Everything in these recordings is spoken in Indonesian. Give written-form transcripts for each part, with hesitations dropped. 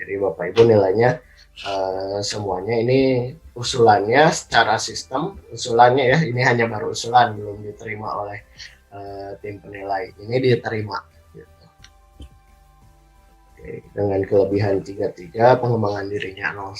Jadi Bapak Ibu nilainya semuanya ini usulannya secara sistem, usulannya ya, ini hanya baru usulan, belum diterima oleh tim penilai, ini diterima gitu. Oke, dengan kelebihan 33, pengembangan dirinya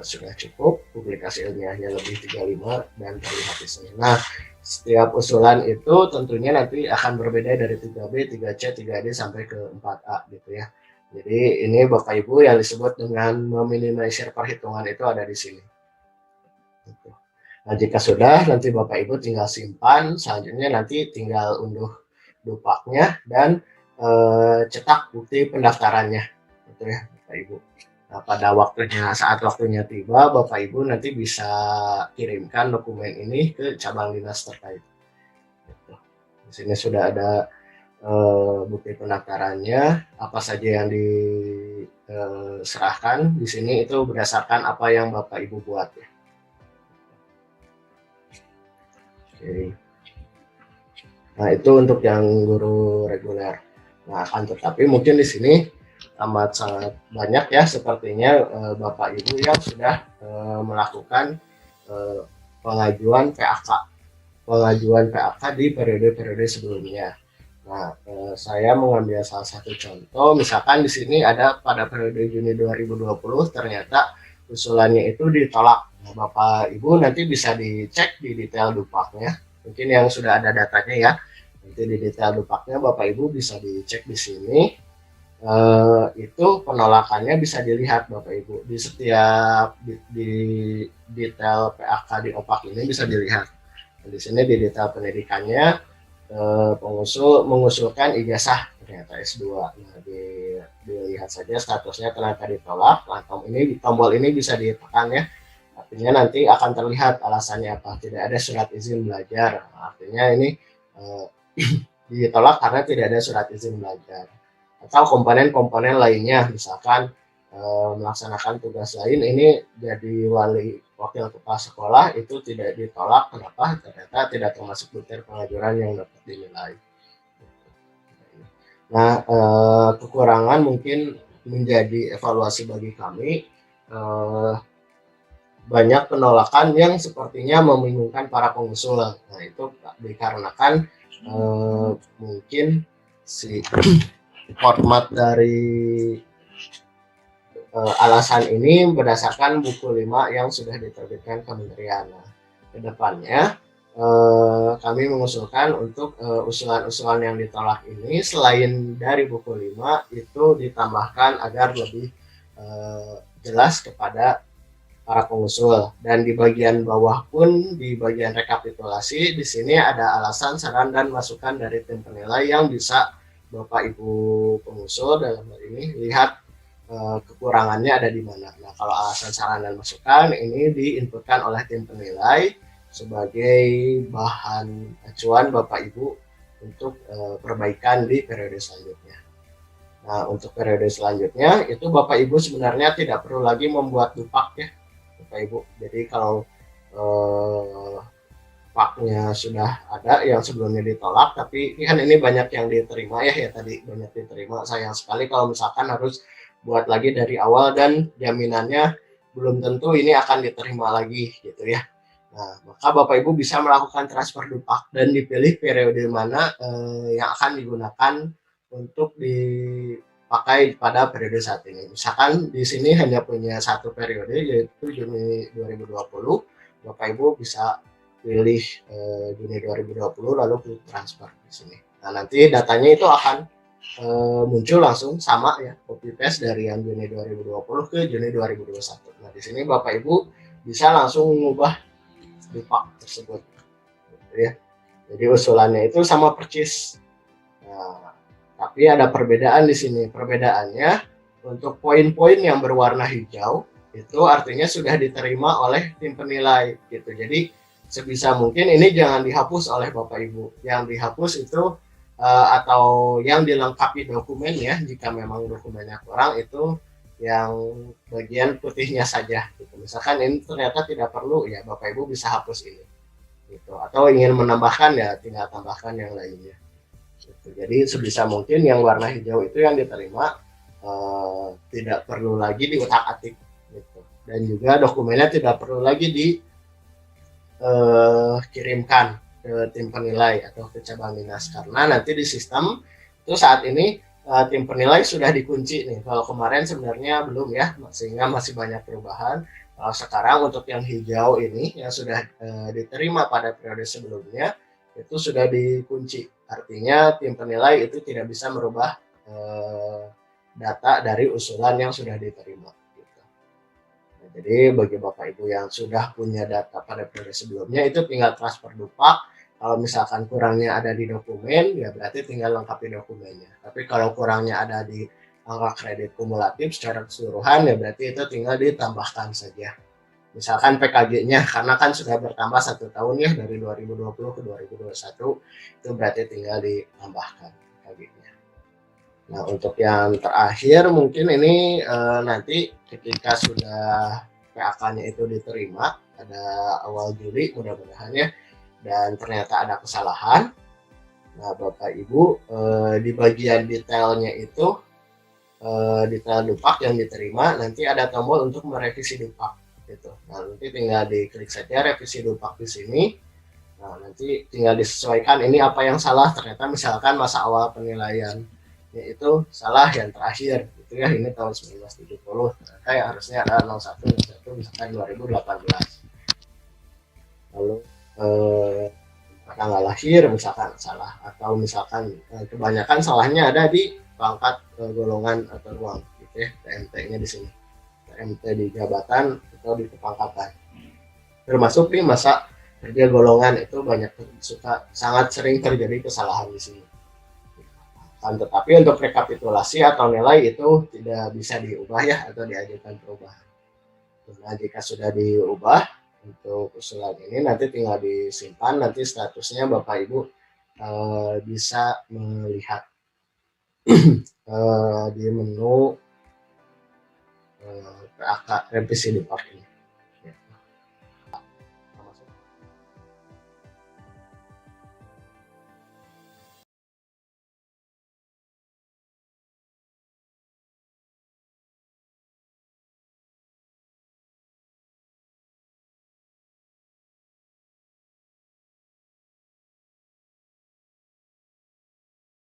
sudah cukup, publikasi ilmiahnya lebih 35 dan terlihat di sini. Nah, setiap usulan itu tentunya nanti akan berbeda dari 3B, 3C, 3D sampai ke 4A gitu ya. Jadi ini Bapak Ibu yang disebut dengan meminimalisir perhitungan itu ada di sini. Nah, jika sudah, nanti Bapak Ibu tinggal simpan, selanjutnya nanti tinggal unduh dupaknya dan cetak bukti pendaftarannya, gitu ya Bapak Ibu. Nah, pada saat waktunya tiba, Bapak Ibu nanti bisa kirimkan dokumen ini ke cabang dinas terkait. Gitu. Di sini sudah ada bukti pendaftarannya, apa saja yang diserahkan di sini itu berdasarkan apa yang Bapak Ibu buat ya. Oke. Nah, itu untuk yang guru reguler. Nah, akan tetapi mungkin di sini amat sangat banyak ya sepertinya Bapak Ibu yang sudah melakukan pengajuan PAK di periode-periode sebelumnya. Nah, saya mengambil salah satu contoh, misalkan di sini ada pada periode Juni 2020 ternyata usulannya itu ditolak. Nah, Bapak Ibu nanti bisa dicek di detail dupaknya. Mungkin yang sudah ada datanya ya. Nanti di detail dupaknya Bapak Ibu bisa dicek di sini. Itu penolakannya bisa dilihat Bapak Ibu di setiap di detail PAK di OPAK ini bisa dilihat. Di sini di detail pendidikannya pengusul mengusulkan ijazah ternyata S2. Nah, dilihat saja statusnya ternyata ditolak. Nah, tombol ini bisa ditekan ya. Artinya nanti akan terlihat alasannya apa. Tidak ada surat izin belajar. Nah, artinya ini ditolak karena tidak ada surat izin belajar. Atau komponen-komponen lainnya, misalkan melaksanakan tugas lain, ini jadi wakil kepala sekolah itu tidak ditolak. Kenapa? Ternyata tidak termasuk butir pengajuran yang dapat dinilai. Nah, kekurangan mungkin menjadi evaluasi bagi kami. Banyak penolakan yang sepertinya membingungkan para pengusul. Nah, itu dikarenakan mungkin si format dari alasan ini berdasarkan buku 5 yang sudah diterbitkan kementerian. Nah, kedepannya kami mengusulkan untuk usulan-usulan yang ditolak ini selain dari buku 5 itu ditambahkan agar lebih jelas kepada para pengusul. Dan di bagian bawah pun, di bagian rekapitulasi, di sini ada alasan, saran, dan masukan dari tim penilai yang bisa Bapak Ibu pengusul dalam hal ini lihat kekurangannya ada di mana. Nah, kalau alasan, saran, dan masukan ini diinputkan oleh tim penilai sebagai bahan acuan Bapak Ibu untuk perbaikan di periode selanjutnya. Nah, untuk periode selanjutnya itu Bapak Ibu sebenarnya tidak perlu lagi membuat dupak ya Bapak Ibu. Jadi kalau paknya sudah ada yang sebelumnya ditolak, tapi kan ini banyak yang diterima ya tadi banyak diterima. Sayang sekali kalau misalkan harus buat lagi dari awal dan jaminannya belum tentu ini akan diterima lagi gitu ya. Nah, maka Bapak Ibu bisa melakukan transfer dupak dan dipilih periode mana yang akan digunakan untuk dipakai pada periode saat ini. Misalkan di sini hanya punya satu periode yaitu Juni 2020, Bapak Ibu bisa pilih Juni 2020 lalu transfer di sini. Nah, nanti datanya itu akan muncul langsung sama ya, copy paste dari yang Juni 2020 ke Juni 2021. Nah, di sini Bapak Ibu bisa langsung mengubah dupak tersebut gitu ya. Jadi usulannya itu sama persis. Nah, tapi ada perbedaan di sini. Perbedaannya untuk poin-poin yang berwarna hijau itu artinya sudah diterima oleh tim penilai gitu. Jadi sebisa mungkin ini jangan dihapus oleh Bapak Ibu. Yang dihapus itu atau yang dilengkapi dokumen ya, jika memang dokumennya kurang itu yang bagian putihnya saja gitu. Misalkan ini ternyata tidak perlu ya Bapak Ibu bisa hapus ini gitu. Atau ingin menambahkan ya tinggal tambahkan yang lainnya gitu. Jadi sebisa mungkin yang warna hijau itu yang diterima, tidak perlu lagi diutak-atik gitu. Dan juga dokumennya tidak perlu lagi dikirimkan ke tim penilai atau ke cabang dinas, karena nanti di sistem itu saat ini tim penilai sudah dikunci nih. Kalau kemarin sebenarnya belum ya, sehingga masih banyak perubahan. Kalau sekarang untuk yang hijau ini yang sudah diterima pada periode sebelumnya itu sudah dikunci. Artinya tim penilai itu tidak bisa merubah data dari usulan yang sudah diterima. Gitu. Nah, jadi bagi Bapak Ibu yang sudah punya data pada periode sebelumnya itu tinggal transfer dupak. Kalau misalkan kurangnya ada di dokumen, ya berarti tinggal lengkapi dokumennya. Tapi kalau kurangnya ada di angka kredit kumulatif secara keseluruhan, ya berarti itu tinggal ditambahkan saja. Misalkan PKG-nya, karena kan sudah bertambah 1 tahun ya dari 2020 ke 2021, itu berarti tinggal ditambahkan PKG-nya. Nah, untuk yang terakhir mungkin ini nanti ketika sudah PAK-nya itu diterima pada awal Juli mudah-mudahan ya, dan ternyata ada kesalahan. Nah, Bapak Ibu di bagian detailnya itu detail dupak yang diterima nanti ada tombol untuk merevisi dupak gitu. Nah, nanti tinggal diklik saja revisi dupak di sini. Nah, nanti tinggal disesuaikan ini apa yang salah. Ternyata misalkan masa awal penilaian yaitu salah yang terakhir gitu ya, ini tahun 1970 ternyata yang harusnya adalah 01 misalkan 2018. Lalu tanggal lahir misalkan salah, atau misalkan kebanyakan salahnya ada di pangkat golongan atau ruang gitu ya, TMT-nya di sini, TMT di jabatan atau di kepangkatan, termasuk di masa kerja golongan itu banyak sangat sering terjadi kesalahan di sini. Tetapi untuk rekapitulasi atau nilai itu tidak bisa diubah ya, atau diajukan perubahan. Nah, jika sudah diubah untuk usulan ini nanti tinggal disimpan, nanti statusnya Bapak Ibu bisa melihat di menu PAK revisi dupak ini.